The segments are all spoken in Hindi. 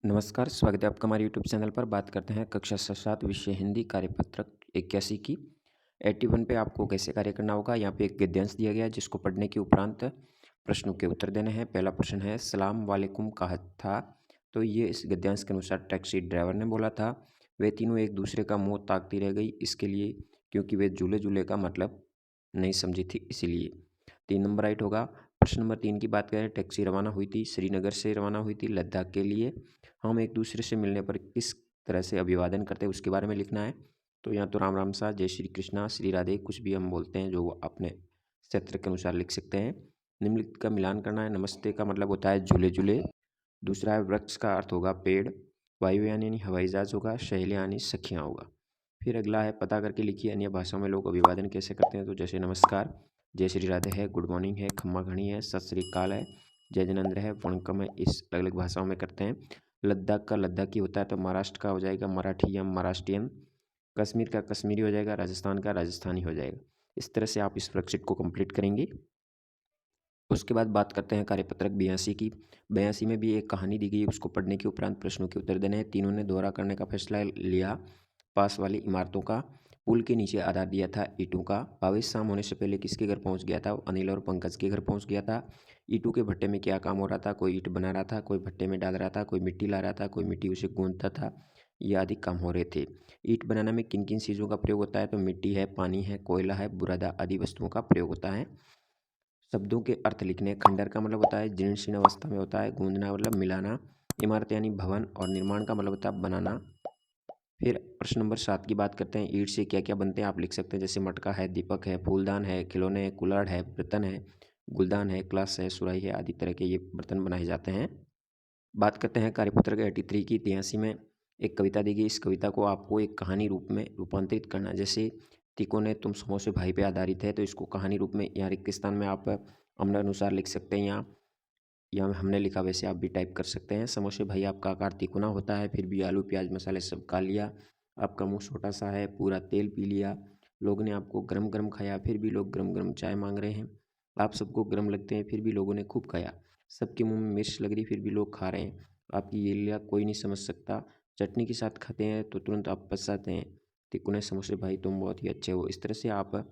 नमस्कार, स्वागत है आपका हमारे यूट्यूब चैनल पर। बात करते हैं कक्षा 7 विषय हिंदी कार्यपत्रक 81 की 81 पे आपको कैसे कार्य करना होगा। यहाँ पे एक गद्यांश दिया गया है जिसको पढ़ने के उपरांत प्रश्नों के उत्तर देने हैं। पहला प्रश्न है, सलाम वालेकुम कहा था। तो ये इस गद्यांश के अनुसार टैक्सी ड्राइवर ने बोला था। वे तीनों एक दूसरे का मुँह ताकती रह गई, इसके लिए क्योंकि वे झूले झूले का मतलब नहीं समझी थी, इसीलिए। 3 नंबर राइट होगा। प्रश्न नंबर 3 की बात करें, टैक्सी रवाना हुई थी, श्रीनगर से रवाना हुई थी लद्दाख के लिए। हम एक दूसरे से मिलने पर किस तरह से अभिवादन करते हैं उसके बारे में लिखना है। तो यहाँ तो राम राम सा, जय श्री कृष्णा, श्री राधे, कुछ भी हम बोलते हैं जो वो अपने क्षेत्र के अनुसार लिख सकते हैं। निम्नलिखित का मिलान करना है। नमस्ते का मतलब होता है झूले झूले। दूसरा है वृक्ष का अर्थ होगा पेड़। वायुयान यानी हवाई जहाज होगा। सहेलियाँ यानी सखियाँ होगा। फिर अगला है, पता करके लिखिए अन्य भाषाओं में लोग अभिवादन कैसे करते हैं। तो जैसे नमस्कार, जय श्री राधे है, गुड मॉर्निंग है, खम्मा घनी है, सत श्री अकाल है, जय जनेन्द्र है, वणकम है, इस अलग अलग भाषाओं में करते हैं। लद्दाख का लद्दाखी होता है तो महाराष्ट्र का हो जाएगा मराठी या महाराष्ट्रियन। कश्मीर का कश्मीरी हो जाएगा, राजस्थान का राजस्थानी हो जाएगा। इस तरह से आप इस वर्कशीट को कंप्लीट करेंगे। उसके बाद बात करते हैं कार्यपत्रक 82 की। 82 में भी एक कहानी दी गई है, उसको पढ़ने के उपरांत प्रश्नों के उत्तर देने हैं। तीनों ने दोहरा करने का फैसला लिया। पास वाली इमारतों का, पुल के नीचे आधार दिया था ईंटों का। भावेश शाम होने से पहले किसके घर पहुंच गया था? वो अनिल और पंकज के घर पहुंच गया था। ईंटों के भट्टे में क्या काम हो रहा था? कोई ईंट बना रहा था, कोई भट्टे में डाल रहा था, कोई मिट्टी ला रहा था, कोई मिट्टी उसे गूंथता था। ये आदि काम हो रहे थे। ईंट बनाने में किन किन चीज़ों का प्रयोग होता है? तो मिट्टी है, पानी है, कोयला है, बुरादा आदि वस्तुओं का प्रयोग होता है। शब्दों के अर्थ लिखने। खंडर का मतलब होता है जीर्ण शीर्ण अवस्था में होता है। गूंदना मतलब मिलाना। इमारत यानी भवन, और निर्माण का मतलब होता है बनाना। फिर प्रश्न नंबर 7 की बात करते हैं, ईंट से क्या क्या बनते हैं आप लिख सकते हैं। जैसे मटका है, दीपक है, फूलदान है, खिलौने है, कुल्हाड़ है, बर्तन है, गुलदान है, क्लास है, सुराही है, आदि तरह के ये बर्तन बनाए जाते हैं। बात करते हैं कार्यपत्र के 83 की। 83 में एक कविता दी गई। इस कविता को आपको एक कहानी रूप में रूपांतरित करना है। जैसे तीकों ने तुम समोसे भाई पे आधारित है, तो इसको कहानी रूप में यहाँ रिक्त स्थान में आप अपने अनुसार लिख सकते हैं। यहाँ हमने लिखा वैसे आप भी टाइप कर सकते हैं। समोसे भाई आपका आकार तिकोना होता है, फिर भी आलू प्याज मसाले सब खा लिया। आपका मुंह छोटा सा है, पूरा तेल पी लिया। लोग ने आपको गरम गरम खाया, फिर भी लोग गरम गरम चाय मांग रहे हैं। आप सबको गरम लगते हैं, फिर भी लोगों ने खूब खाया। सबके मुंह में मिर्च लग रही, फिर भी लोग खा रहे हैं। आपकी ये लीला कोई नहीं समझ सकता। चटनी के साथ खाते हैं तो तुरंत आप पछताते हैं। तिकोने समोसे भाई तुम बहुत ही अच्छे हो। इस तरह से आप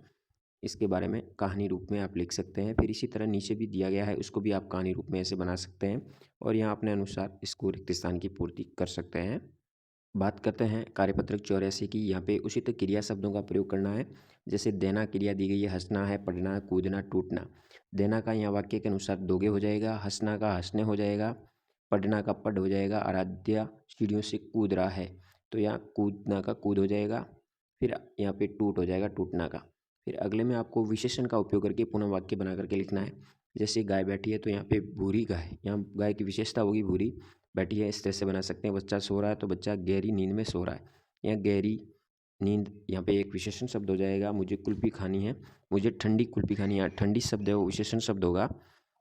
इसके बारे में कहानी रूप में आप लिख सकते हैं। फिर इसी तरह नीचे भी दिया गया है, उसको भी आप कहानी रूप में ऐसे बना सकते हैं और यहाँ अपने अनुसार इसको रिक्त स्थान की पूर्ति कर सकते हैं। बात करते हैं कार्यपत्रक 84 की। यहाँ पे उचित क्रिया शब्दों का प्रयोग करना है। जैसे देना क्रिया दी गई है, हंसना है, पढ़ना, कूदना, टूटना। देना का यहाँ वाक्य के अनुसार दोगे हो जाएगा, हंसना का हंसने हो जाएगा, पढ़ना का पढ़ हो जाएगा। आराध्या सीढ़ियों से कूद रहा है, तो यहाँ कूदना का कूद हो जाएगा। फिर यहाँ पे टूट हो जाएगा, टूटना का। फिर अगले में आपको विशेषण का उपयोग करके पुनः वाक्य बना करके लिखना है। जैसे गाय बैठी है तो यहाँ पे भूरी गाय, यहाँ गाय की विशेषता होगी भूरी बैठी है, इस तरह से बना सकते हैं। बच्चा सो रहा है तो बच्चा गहरी नींद में सो रहा है। यहाँ गहरी नींद यहाँ पे एक विशेषण शब्द हो जाएगा। मुझे कुल्फी खानी है, मुझे ठंडी कुल्फी खानी है। यहाँ ठंडी शब्द है वो विशेषण शब्द होगा।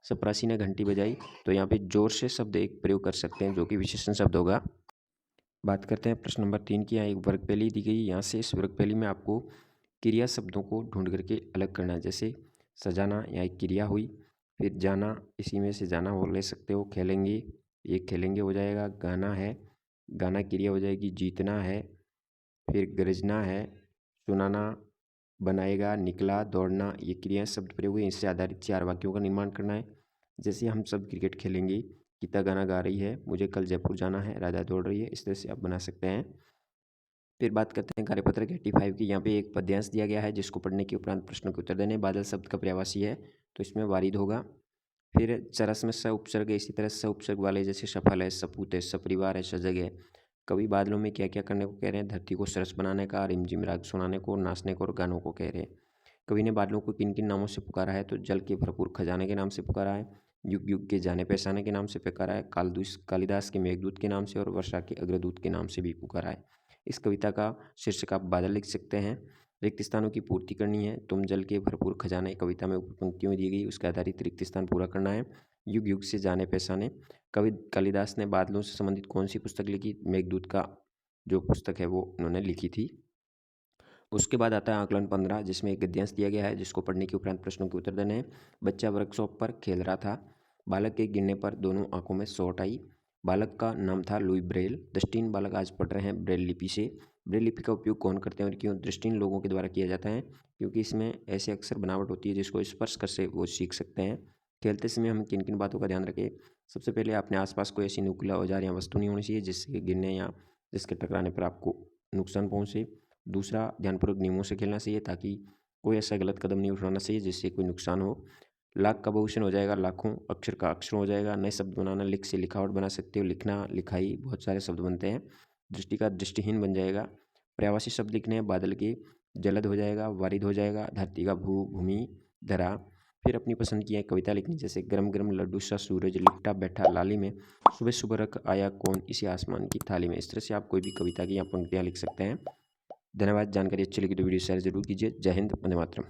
चपरासी ने घंटी बजाई, तो यहाँ पे जोर से शब्द एक प्रयोग कर सकते हैं जो कि विशेषण शब्द होगा। बात करते हैं प्रश्न नंबर 3 की। यहाँ एक वर्गपैली दी गई। यहाँ से इस वर्गपैली में आपको क्रिया शब्दों को ढूंढ करके अलग करना है। जैसे सजाना, यहाँ एक क्रिया हुई। फिर जाना, इसी में से जाना हो ले सकते हो। खेलेंगे, ये खेलेंगे हो जाएगा। गाना है, गाना क्रिया हो जाएगी। जीतना है, फिर गरजना है। सुनाना, बनाएगा। निकला, दौड़ना, ये क्रिया शब्द प्रयोग हुए। इससे आधारित 4 वाक्यों का निर्माण करना है। जैसे हम सब क्रिकेट खेलेंगे, गीता गाना गा रही है, मुझे कल जयपुर जाना है, राधा दौड़ रही है। इस तरह से आप बना सकते हैं। फिर बात करते हैं कार्यपत्रक 85 की। यहाँ पे एक पद्यांश दिया गया है जिसको पढ़ने के उपरांत प्रश्नों के उत्तर देने। बादल शब्द का पर्यायवाची है तो इसमें वारिद होगा। फिर चरस में स उपसर्ग है, इसी तरह स उपसर्ग वाले जैसे सफल है, सपूत है, सपरिवार है, सजग है। कवि बादलों में क्या क्या करने को कह रहे हैं? धरती को सरस बनाने का, रिमझिम राग सुनाने को, नाचने को और गानों को कह रहे हैं। कवि ने बादलों को किन किन नामों से पुकारा है? तो जल के भरपूर खजाने के नाम से पुकारा है, युग युग के जाने पहचाने के नाम से पुकारा है, कालिदास के मेघदूत के नाम से और वर्षा के अग्रदूत के नाम से भी पुकारा है। इस कविता का शीर्षक आप बादल लिख सकते हैं। रिक्त स्थानों की पूर्ति करनी है। तुम जल के भरपूर खजाने कविता में ऊपर पंक्तियों में दी गई, उसके आधारित रिक्त स्थान पूरा करना है। युग युग से जाने पहचाने, कवि कालिदास ने बादलों से संबंधित कौन सी पुस्तक लिखी? मेघदूत का जो पुस्तक है वो उन्होंने लिखी थी। उसके बाद आता है आकलन 15, जिसमें एक गद्यांश दिया गया है जिसको पढ़ने के उपरांत प्रश्नों के उत्तर देने हैं। बच्चा वर्कशॉप पर खेल रहा था। बालक के गिरने पर दोनों आंखों में चोट आई। बालक का नाम था लुई ब्रेल। दृष्टिहीन बालक आज पढ़ रहे हैं ब्रेल लिपि से। ब्रेल लिपि का उपयोग कौन करते हैं और क्यों? दृष्टिहीन लोगों के द्वारा किया जाता है, क्योंकि इसमें ऐसे अक्षर बनावट होती है जिसको स्पर्श कर से वो सीख सकते हैं। खेलते समय हम किन किन बातों का ध्यान रखें? सबसे पहले अपने आसपास कोई ऐसी नुकीला औजार या वस्तु नहीं होनी चाहिए जिसके गिरने या जिसके टकराने पर आपको नुकसान पहुँचे। दूसरा, ध्यानपूर्वक नियमों से खेलना चाहिए ताकि कोई ऐसा गलत कदम नहीं उठाना चाहिए जिससे कोई नुकसान हो। लाख का बहुवचन हो जाएगा लाखों, अक्षर का अक्षर हो जाएगा। नए शब्द बनाना, लिख से लिखावट बना सकते हो, लिखना, लिखाई, बहुत सारे शब्द बनते हैं। दृष्टि का दृष्टिहीन बन जाएगा। पर्यायवाची शब्द लिखने हैं, बादल के जलद हो जाएगा, वारिद हो जाएगा। धरती का भू, भूमि, धरा। फिर अपनी पसंद की एक कविता लिखनी, जैसे गरम गरम लड्डू सा सूरज लिपटा बैठा लाली में, सुबह सुबह रख आया कौन इसी आसमान की थाली में। इस तरह से आप कोई भी कविता की या पंक्तियाँ लिख सकते हैं। धन्यवाद। जानकारी अच्छी लगी तो वीडियो शेयर जरूर कीजिए। जय हिंद, वंदे मातरम।